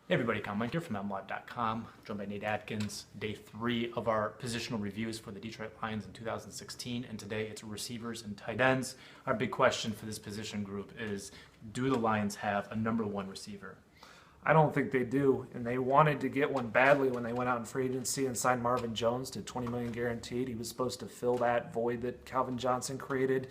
Hey everybody, Meinke from MLive.com, joined by Atkins. Day 3 of our positional reviews for the Detroit Lions in 2016, and today it's receivers and tight ends. Our big question for this position group is, do the Lions have a number 1 receiver? I don't think they do, and they wanted to get one badly when they went out in free agency and signed Marvin Jones to $20 million guaranteed. He was supposed to fill that void that Calvin Johnson created.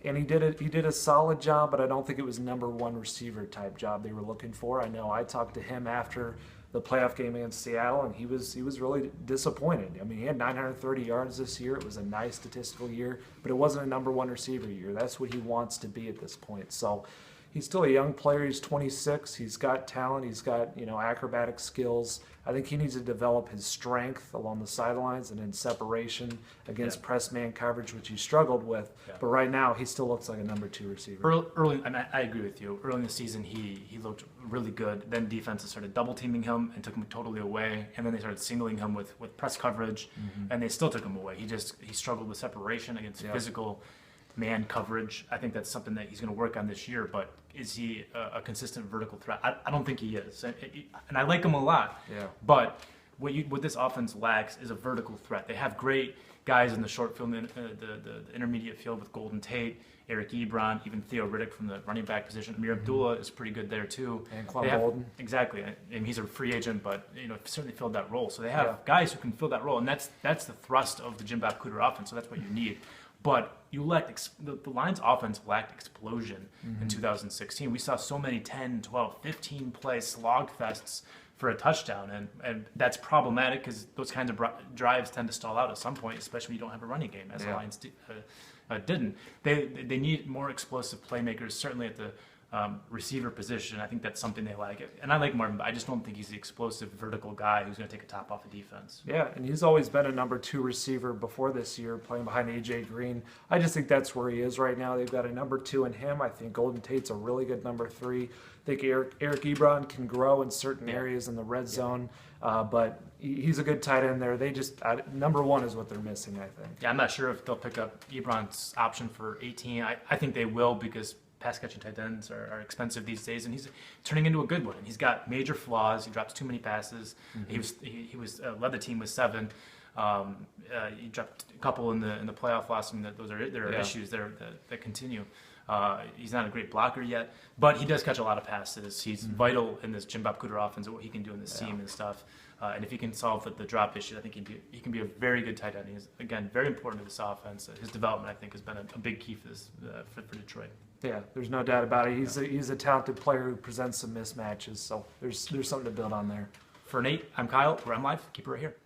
And he did a solid job, but I don't think it was number 1 receiver type job they were looking for. I know I talked to him after the playoff game against Seattle, and he was really disappointed. I mean, he had 930 yards this year. It was a nice statistical year, but it wasn't a number 1 receiver year. That's what he wants to be at this point. So he's still a young player. He's 26. He's got talent. He's got, acrobatic skills. I think he needs to develop his strength along the sidelines and in separation against press man coverage, which he struggled with. Yeah. But right now, he still looks like a number 2 receiver. Early, and I agree with you. Early in the season, he looked really good. Then defenses started double teaming him and took him totally away. And then they started singling him with press coverage, and they still took him away. He struggled with separation against physical man coverage. I think that's something that he's going to work on this year, but is he a consistent vertical threat? I don't think he is, and I like him a lot. Yeah. But what this offense lacks is a vertical threat. They have great guys in the short field, the intermediate field with Golden Tate, Eric Ebron, even Theo Riddick from the running back position. Amir Abdullah is pretty good there too. And Quan Bolden. Exactly, and he's a free agent, but certainly filled that role. So they have guys who can fill that role, and that's the thrust of the Jim Bob Cooter offense. So that's what you need. But you lacked the Lions' offense lacked explosion in 2016. We saw so many 10, 12, 15 play slog fests for a touchdown, and that's problematic because those kinds of drives tend to stall out at some point, especially when you don't have a running game, as the Lions didn't. They need more explosive playmakers, certainly at the receiver position. I think that's something they like. And I like Marvin, but I just don't think he's the explosive vertical guy who's going to take a top off the defense. Yeah, and he's always been a number 2 receiver before this year, playing behind A.J. Green. I just think that's where he is right now. They've got a number 2 in him. I think Golden Tate's a really good number 3. I think Eric Ebron can grow in certain areas in the red zone, but he's a good tight end there. They just number 1 is what they're missing, I think. Yeah, I'm not sure if they'll pick up Ebron's option for 18. I think they will, because pass-catching tight ends are expensive these days, and he's turning into a good one. And he's got major flaws. He drops too many passes. He led the team with 7. He dropped a couple in the playoff loss, and there are issues there that continue. He's not a great blocker yet, but he does catch a lot of passes. He's vital in this Jim Bob Cooter offense and what he can do in the seam and stuff. And if he can solve the drop issue, I think he can be a very good tight end. He's, again, very important to this offense. His development, I think, has been a big key for this for Detroit. Yeah, there's no doubt about it. He's a talented player who presents some mismatches, so there's something to build on there. For Nate, I'm Kyle. We're MLive. Keep it right here.